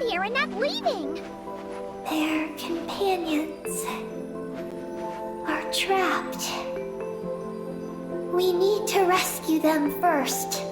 here and not leaving. Their companions are trapped. We need to rescue them first.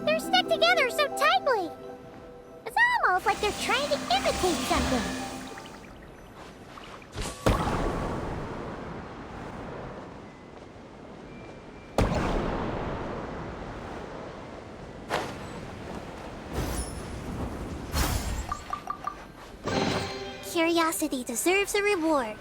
They're stuck together so tightly. It's almost like they're trying to imitate something. Curiosity deserves a reward.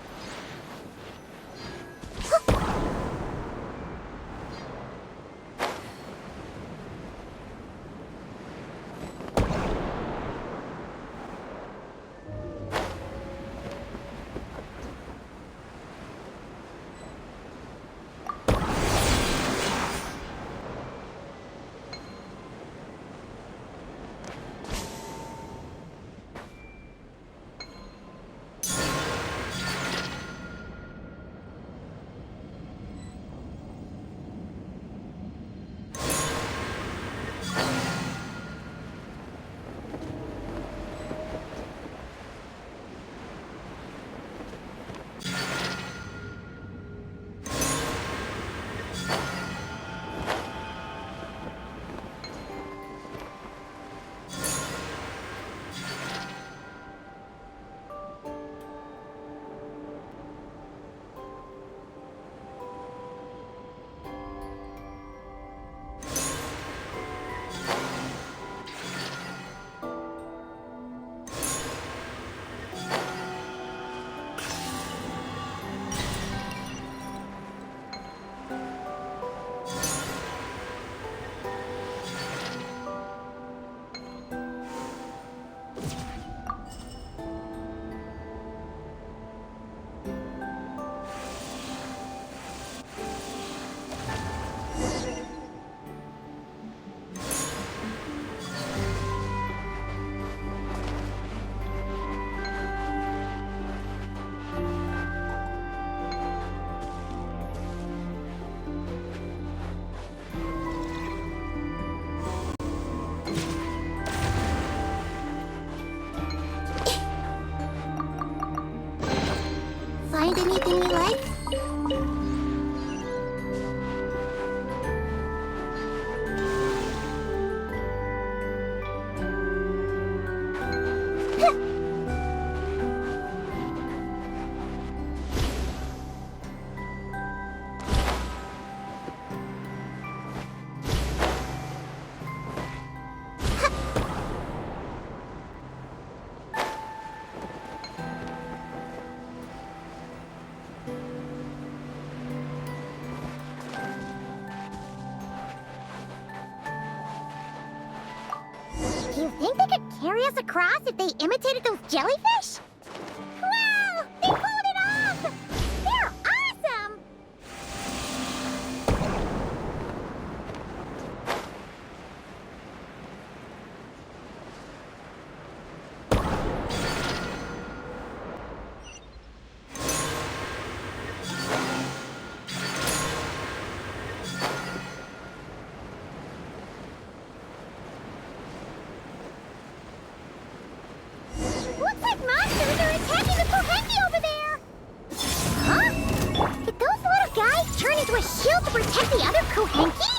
Find anything you like? Do you think they could carry us across if they imitated those jellyfish? Wow! They pulled it off! They're awesome! Looks like monsters are attacking the Kohenki over there! Huh? Did those little guys turn into a shield to protect the other Kohenki?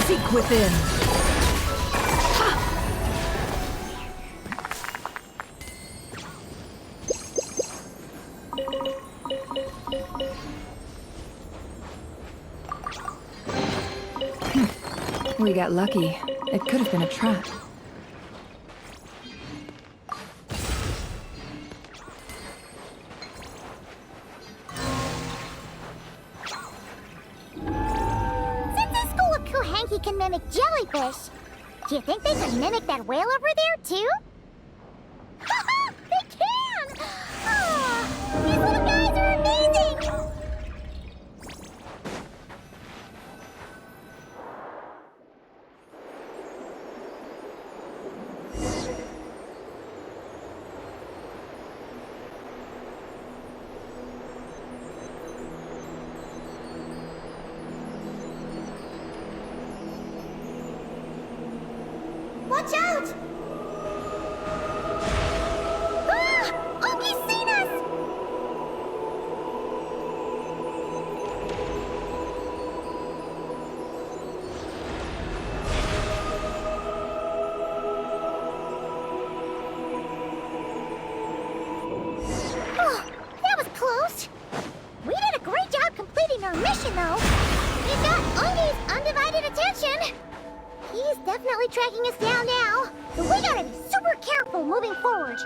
Seek within. We got lucky. It could have been a trap. Since the school of Kohenki can mimic jellyfish, Do you think they can mimic that whale over there, too? They can! Oh, these little guys are amazing! Watch out! Ah! Oki's seen us! Oh, that was close. We did a great job completing our mission, though. We've got Ungi's undivided attention. He's definitely tracking us down now, so we gotta be super careful moving forward.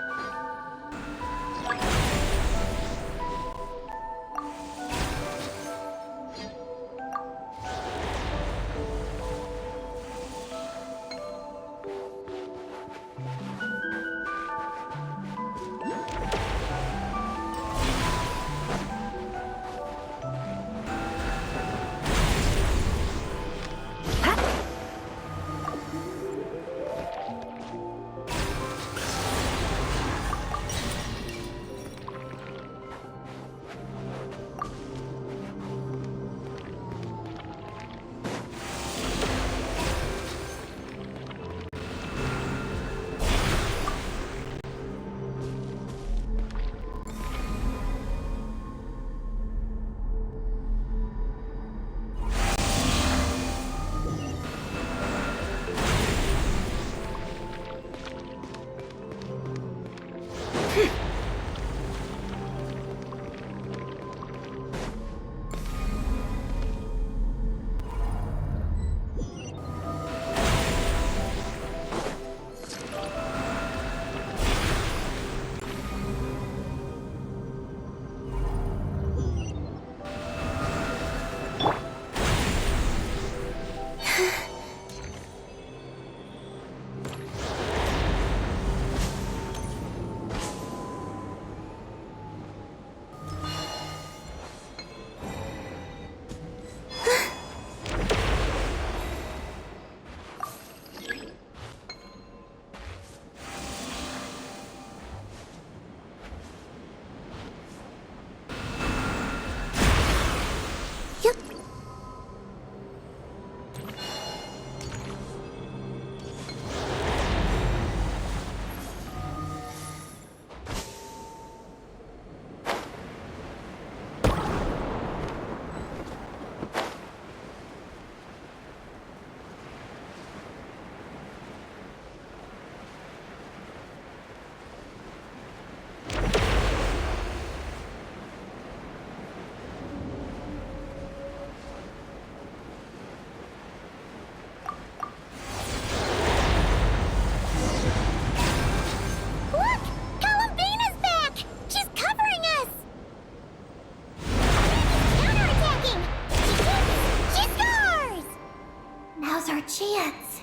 chance.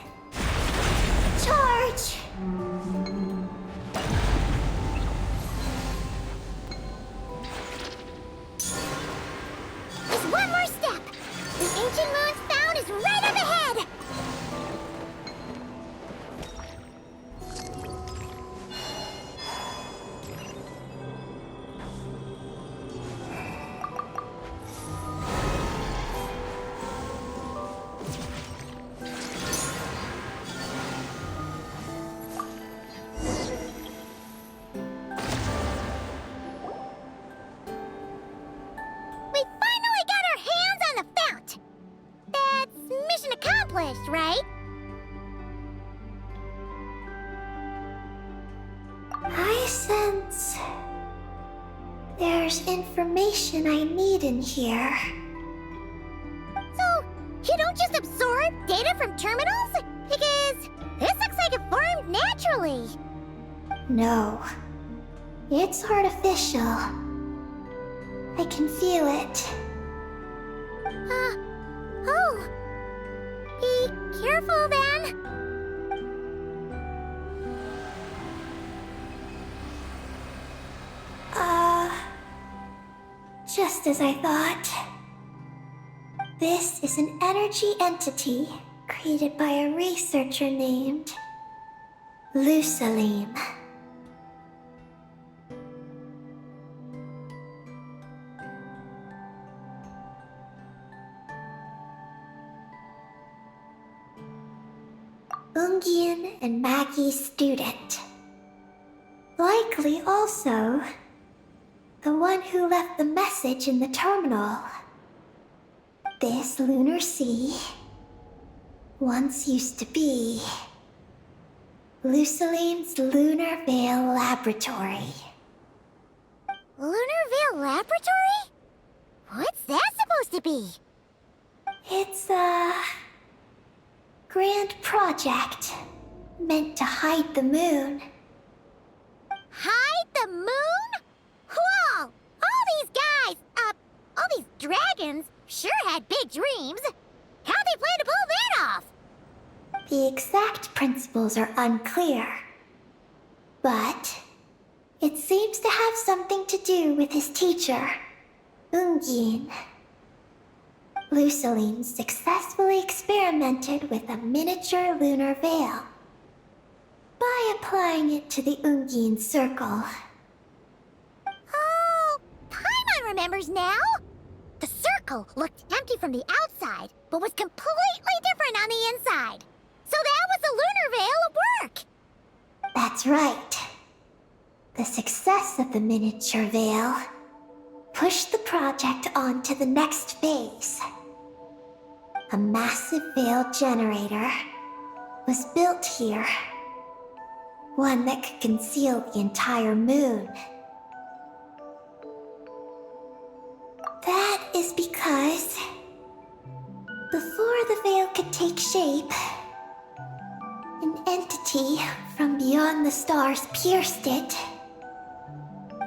Charge! Just one more step. The ancient moon's sound is right up ahead. We finally got our hands on the fount. That's mission accomplished, right? I sense there's information I need in here. So, you don't just absorb data from terminals? Because this looks like it formed naturally. No, it's artificial. I can feel it. Oh. Be careful then. Just as I thought. This is an energy entity created by a researcher named Lusalim. Ungian and Maggie's student. Likely also the one who left the message in the terminal. This lunar sea once used to be Lusalim's Lunar Veil Laboratory. Lunar Veil Laboratory? What's that supposed to be? It's a grand project meant to hide the moon. Hide the moon? Whoa! All these guys, all these dragons sure had big dreams. How'd they plan to pull that off? The exact principles are unclear, but it seems to have something to do with his teacher, Ungian. Lusalim successfully experimented with a miniature lunar veil by applying it to the Ungian circle. Oh, Paimon remembers now. The circle looked empty from the outside, but was completely different on the inside. So that was the lunar veil at work. That's right. The success of the miniature veil pushed the project on to the next phase. A massive veil generator was built here. One that could conceal the entire moon. That is because before the veil could take shape, an entity from beyond the stars pierced it.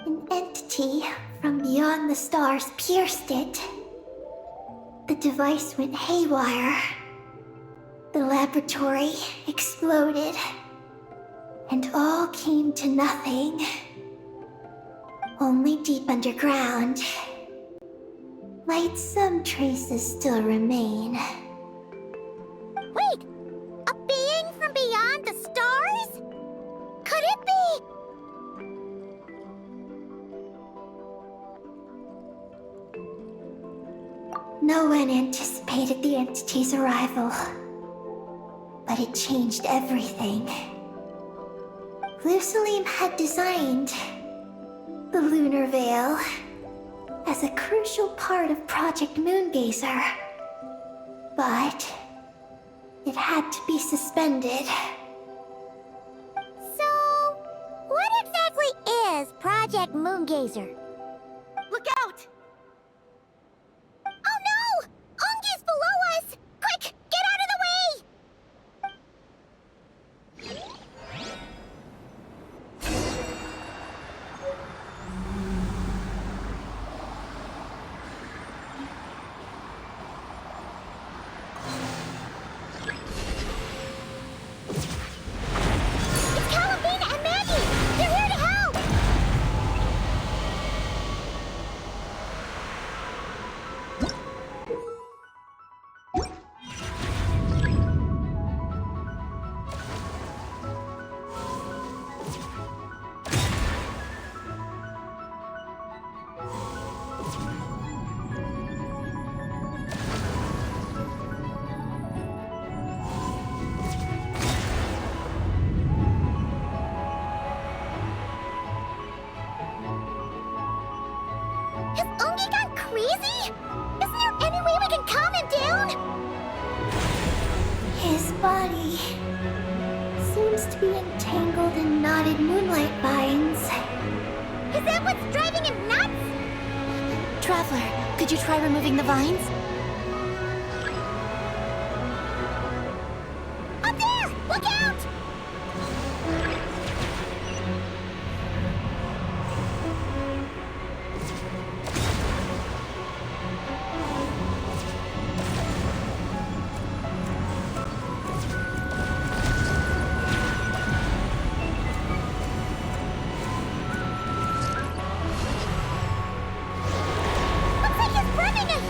An entity from beyond the stars pierced it. The device went haywire. The laboratory exploded. And all came to nothing. Only deep underground might some traces still remain. Wait, a being from beyond the stars? Could it be? No one anticipated the entity's arrival, but it changed everything. Lusalim had designed the lunar veil as a crucial part of Project Moongazer, but it had to be suspended. So, what exactly is Project Moongazer? Look out! Oh no! Ungi's below us! Quick, get out of the way! It's Calavina and Maggie! They're here to help! Has Ungi gone crazy? Isn't there any way we can calm him down? His body seems to be entangled in knotted moonlight vines. Is that what's driving him nuts? Traveler, could you try removing the vines? Up there! Look out!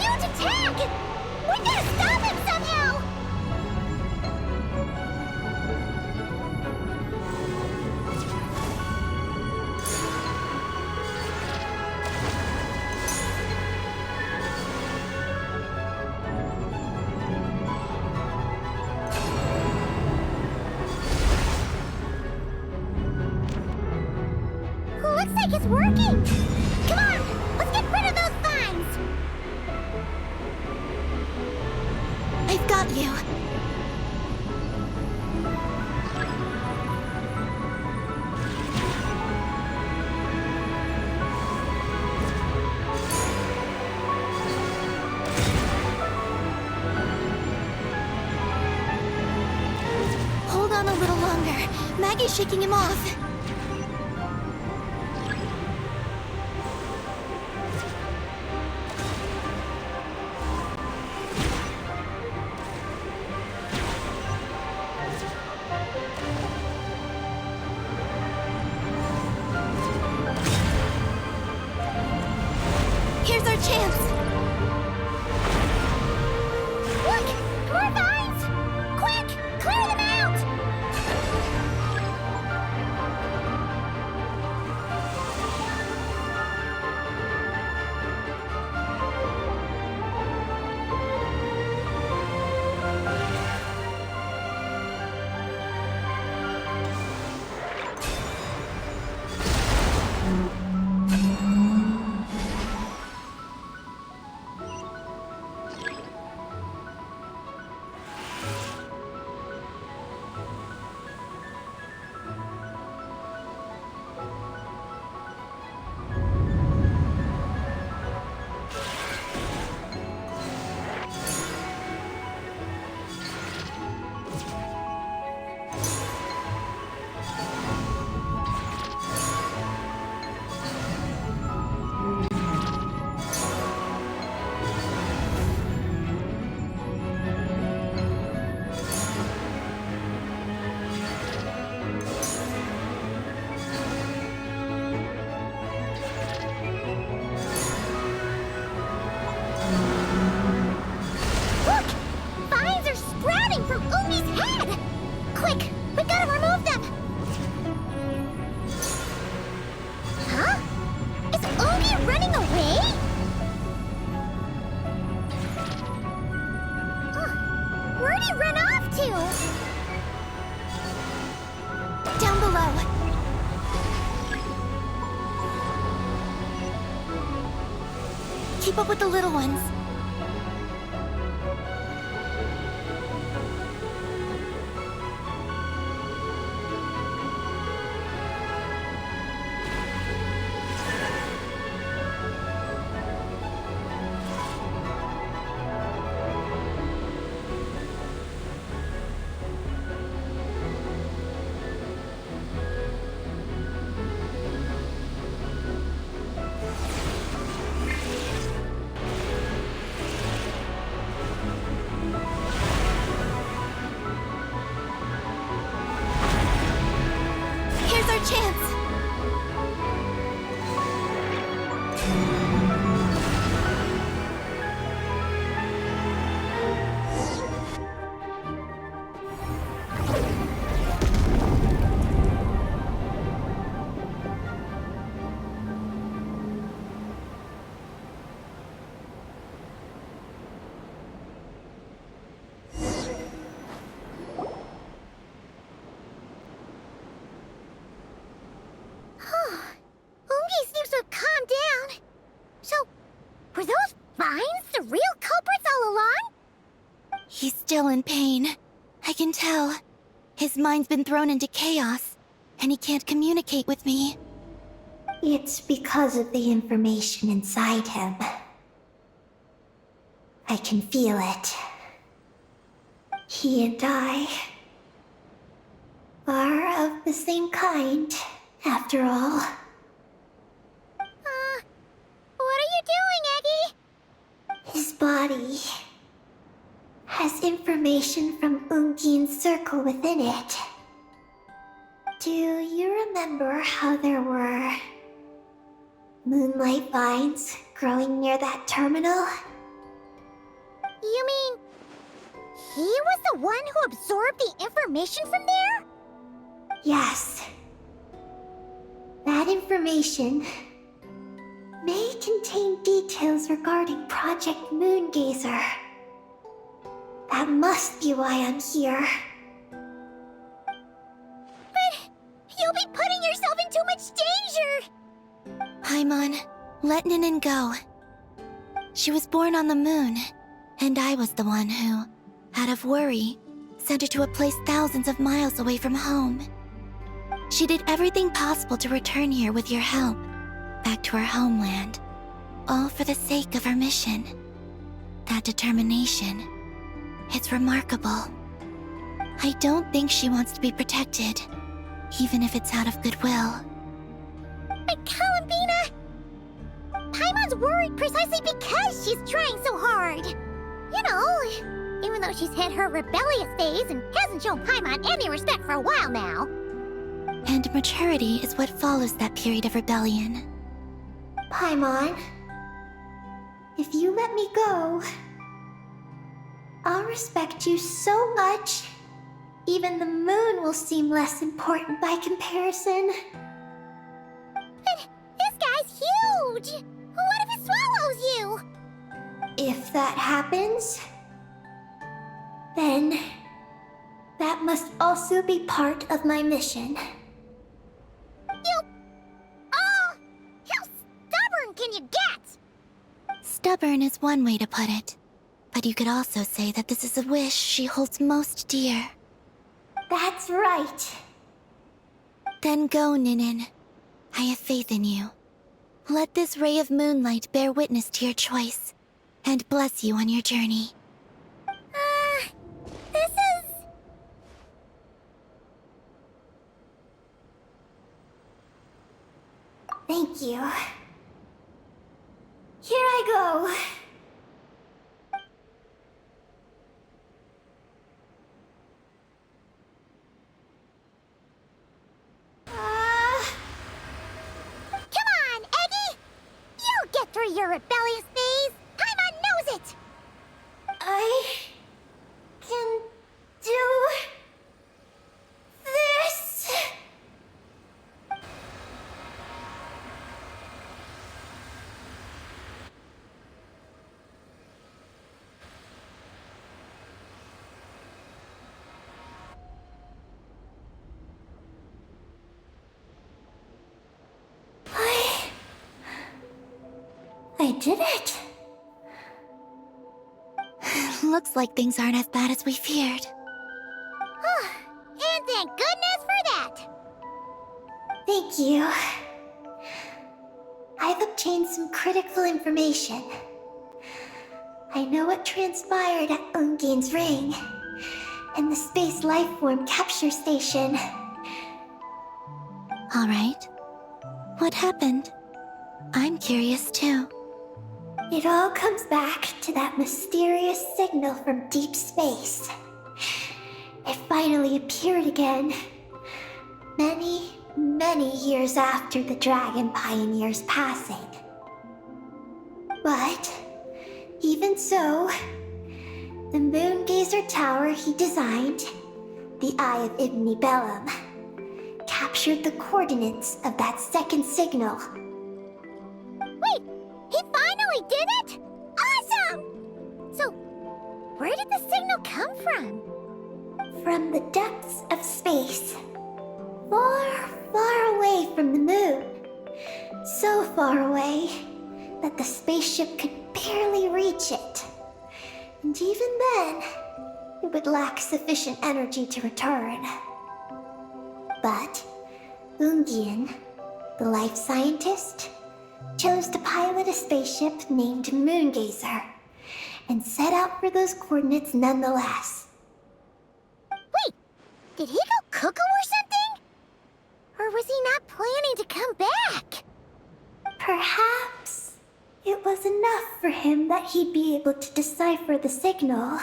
huge attack! We gotta stop him somehow! Looks like it's working! Come on, let's get rid of those vines! I've got you. Hold on a little longer. Maggie's shaking him off. Here's our chance! Look! More vines! Quick! Clear them out! Look! Vines are sprouting from Umi's head! Quick! We gotta remove them! Huh? Is Umi running away? Where'd he run off to? Down below. Keep up with the little ones. Here's our chance! Umi seems to have calmed down. So, were those vines the real culprits all along? He's still in pain. I can tell. His mind's been thrown into chaos, and he can't communicate with me. It's because of the information inside him. I can feel it. He and I are of the same kind, after all. What are you doing, Eggy? His body has information from Ungin's circle within it. Do you remember how there were moonlight vines growing near that terminal? You mean he was the one who absorbed the information from there? Yes. That information may contain details regarding Project Moongazer. That must be why I'm here. But you'll be putting yourself in too much danger! Paimon, let Ninin go. She was born on the moon, and I was the one who, out of worry, sent her to a place thousands of miles away from home. She did everything possible to return here with your help, back to her homeland, all for the sake of her mission. That determination, it's remarkable. I don't think she wants to be protected, even if it's out of goodwill. But Columbina! Paimon's worried precisely because she's trying so hard. You know, even though she's hit her rebellious phase and hasn't shown Paimon any respect for a while now. And maturity is what follows that period of rebellion. Paimon, if you let me go, I'll respect you so much, even the moon will seem less important by comparison. But this guy's huge! What if it swallows you? If that happens, then that must also be part of my mission. How stubborn can you get? Stubborn is one way to put it, but you could also say that this is a wish she holds most dear. That's right. Then go, Ninin. I have faith in you. Let this ray of moonlight bear witness to your choice, and bless you on your journey. This is... Thank you. Here I go. Come on, Eggy! You'll get through your rebellious phase! Paimon knows it! I can do this. I did it. Looks like things aren't as bad as we feared. And thank goodness for that! Thank you. I've obtained some critical information. I know what transpired at Ungain's ring and the space lifeform capture station. All right. What happened? I'm curious too. It all comes back to that mysterious signal from deep space. It finally appeared again. Many years after the Dragon Pioneer's passing. But, even so, the Moongazer Tower he designed, the Eye of Ibn Bellum, captured the coordinates of that second signal. Wait! He finally did it? Awesome! So, where did the signal come from? From the depths of space. Far away from the moon. So far away that the spaceship could barely reach it. And even then, it would lack sufficient energy to return. But Ungian, the life scientist, chose to pilot a spaceship named Moongazer and set out for those coordinates nonetheless. Wait, did he go cuckoo or something? Or was he not planning to come back? Perhaps it was enough for him that he'd be able to decipher the signal.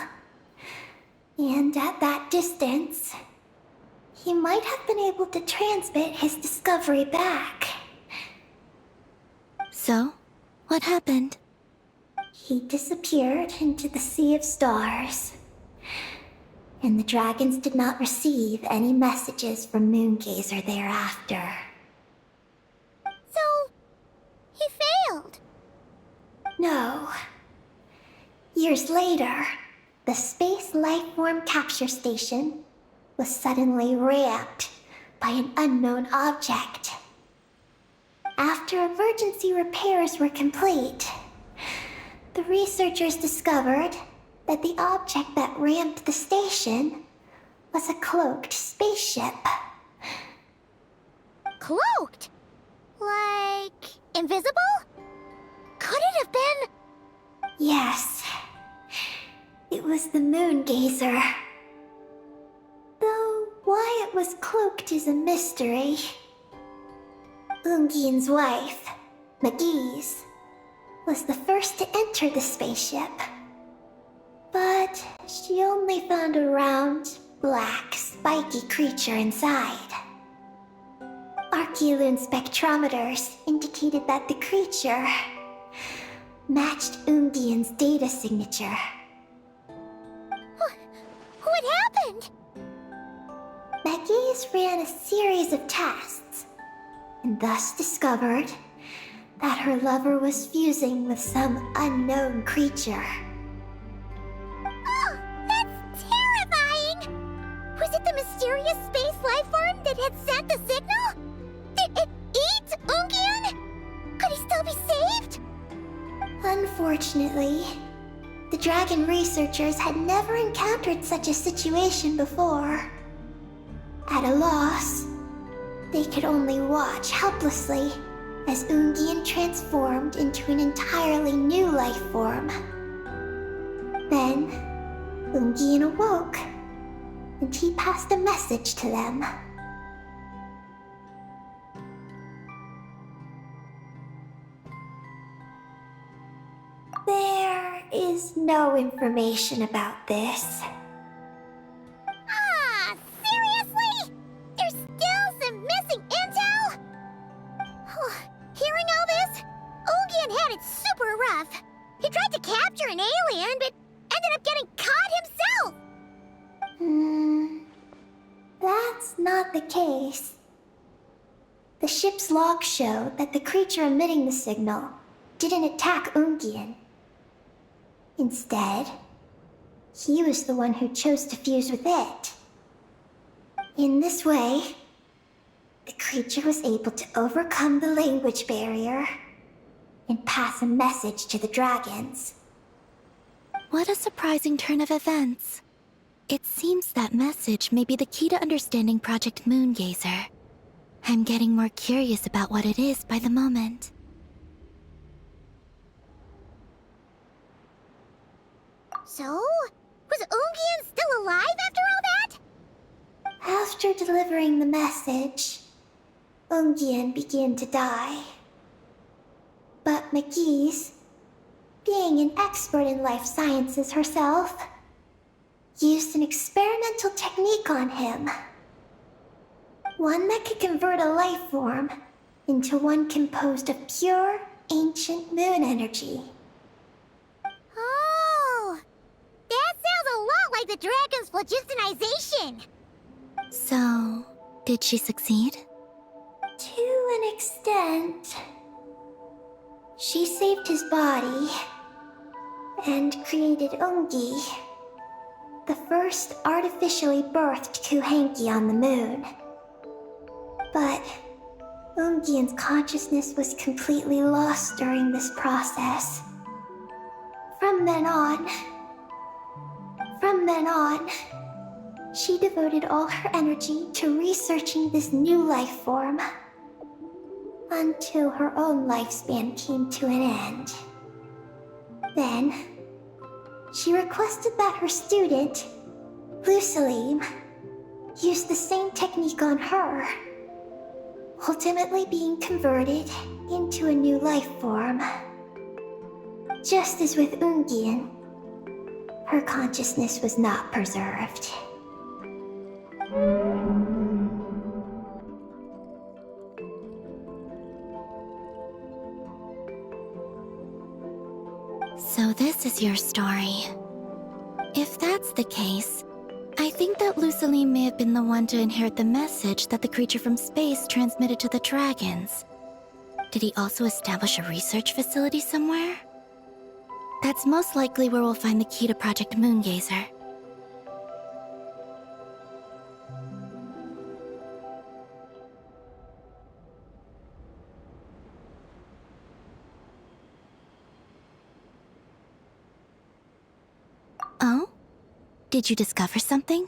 And at that distance, he might have been able to transmit his discovery back. So, what happened? he disappeared into the sea of stars. And the dragons did not receive any messages from Moongazer thereafter. So, he failed. No. Years later, the Space Lifeform Capture Station was suddenly ramped by an unknown object. After emergency repairs were complete, the researchers discovered that the object that ramped the station was a cloaked spaceship. Cloaked? Like, invisible? Could it have been... Yes, it was the Moongazer. Though why it was cloaked is a mystery. Ungian's wife, McGee's, was the first to enter the spaceship. But she only found a round, black, spiky creature inside. Archeoloon spectrometers indicated that the creature matched Ungian's data signature. What happened? McGee's ran a series of tests, and thus discovered that her lover was fusing with some unknown creature. Oh, that's terrifying! Was it the mysterious space lifeform that had sent the signal? Did it eat Ungian? Could he still be saved? Unfortunately, the dragon researchers had never encountered such a situation before. At a loss, they could only watch helplessly as Ungian transformed into an entirely new life form. Then, Ungian awoke, and he passed a message to them. There is no information about this. Ah, seriously? There's still some missing intel? Hearing all this, Ungian had it super rough. He tried to capture an alien, but ended up getting caught himself. That's not the case. The ship's logs show that the creature emitting the signal didn't attack Ungian. Instead, he was the one who chose to fuse with it. In this way, the creature was able to overcome the language barrier and pass a message to the dragons. What a surprising turn of events. It seems that message may be the key to understanding Project Moongazer. I'm getting more curious about what it is by the moment. So, was Ungian still alive after all that? After delivering the message, Ungian began to die. But McGee's, being an expert in life sciences herself, used an experimental technique on him. One that could convert a life form into one composed of pure, ancient moon energy. Oh, that sounds a lot like the dragon's phlogistonization. So, did she succeed? To an extent. She saved his body and created Ungi, the first artificially birthed Kuhanki on the moon. But Ungian's consciousness was completely lost during this process. From then on, she devoted all her energy to researching this new life form, until her own lifespan came to an end. Then, she requested that her student, Lusalim, use the same technique on her, ultimately being converted into a new life form. Just as with Ungian, her consciousness was not preserved. So this is your story. If that's the case, I think that Lusaline may have been the one to inherit the message that the creature from space transmitted to the dragons. Did he also establish a research facility somewhere? That's most likely where we'll find the key to Project Moongazer. Oh? Did you discover something?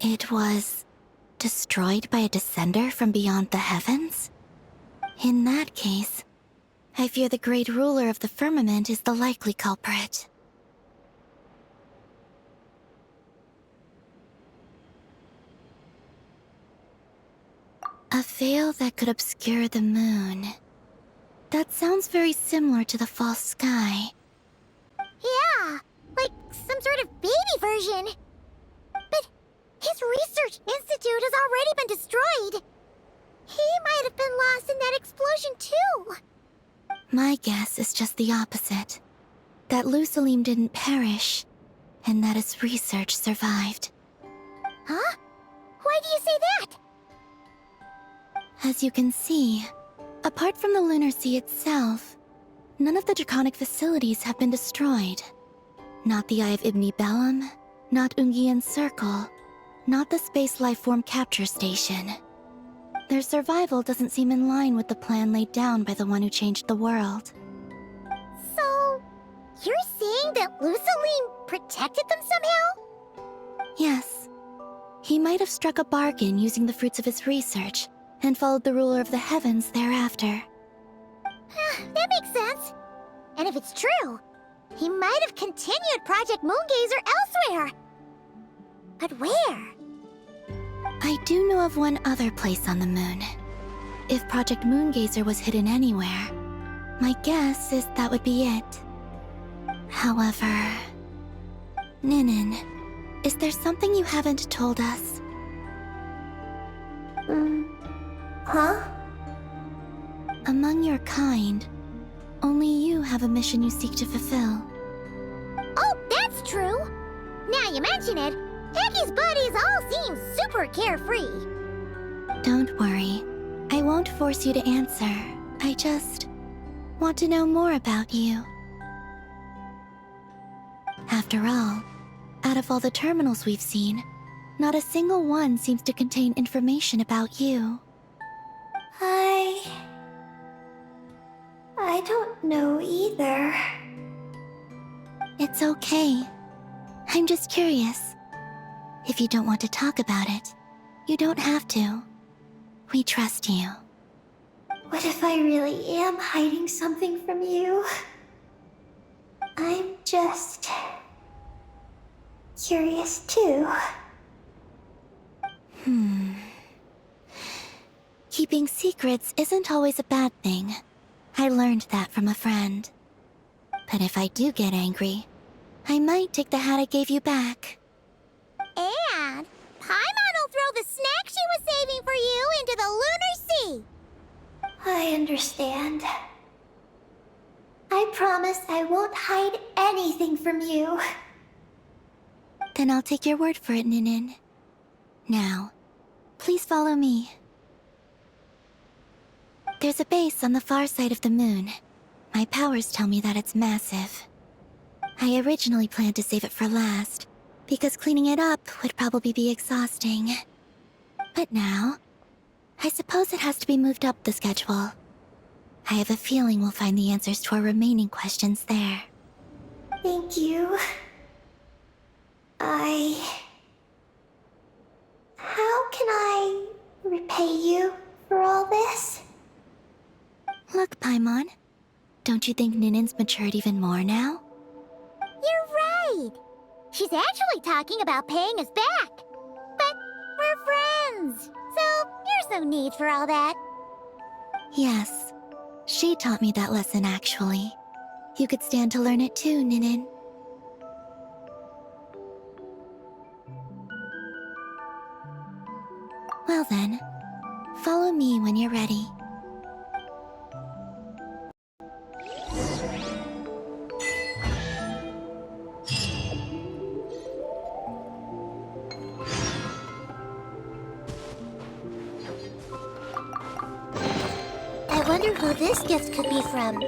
It was destroyed by a descender from beyond the heavens? In that case, I fear the great ruler of the firmament is the likely culprit. A veil that could obscure the moon. That sounds very similar to the false sky. Yeah, like some sort of baby version. But his research institute has already been destroyed. He might have been lost in that explosion too. My guess is just the opposite. That Lusaline didn't perish, and that his research survived. Huh? Why do you say that? As you can see, apart from the lunar sea itself, none of the draconic facilities have been destroyed. Not the Eye of Ibn Bellum, not Ungian's Circle, not the Space Lifeform Capture Station. Their survival doesn't seem in line with the plan laid down by the one who changed the world. So, you're saying that Lusaline protected them somehow? Yes. He might have struck a bargain using the fruits of his research, and followed the ruler of the heavens thereafter. That makes sense. And if it's true, he might have continued Project Moongazer elsewhere. But where? I do know of one other place on the moon. If Project Moongazer was hidden anywhere, my guess is that would be it. However... Ninin, is there something you haven't told us? Huh? Among your kind, only you have a mission you seek to fulfill. Oh, that's true. Now you mention it, Heki's buddies all seem super carefree. Don't worry. I won't force you to answer. I just want to know more about you. After all, out of all the terminals we've seen, not a single one seems to contain information about you. I don't know either. It's okay. I'm just curious. If you don't want to talk about it, you don't have to. We trust you. What if I really am hiding something from you? I'm just... curious too. Keeping secrets isn't always a bad thing. I learned that from a friend. But if I do get angry, I might take the hat I gave you back. And Paimon will throw the snack she was saving for you into the lunar sea. I understand. I promise I won't hide anything from you. Then I'll take your word for it, Ninin. Now, please follow me. There's a base on the far side of the moon. My powers tell me that it's massive. I originally planned to save it for last, because cleaning it up would probably be exhausting. But now, I suppose it has to be moved up the schedule. I have a feeling we'll find the answers to our remaining questions there. Thank you. How can I repay you for all this? Look, Paimon. Don't you think Ninin's matured even more now? You're right. She's actually talking about paying us back. But we're friends, so there's no need for all that. Yes. She taught me that lesson, actually. You could stand to learn it too, Ninin. Well then, follow me when you're ready. I wonder who this gift could be from.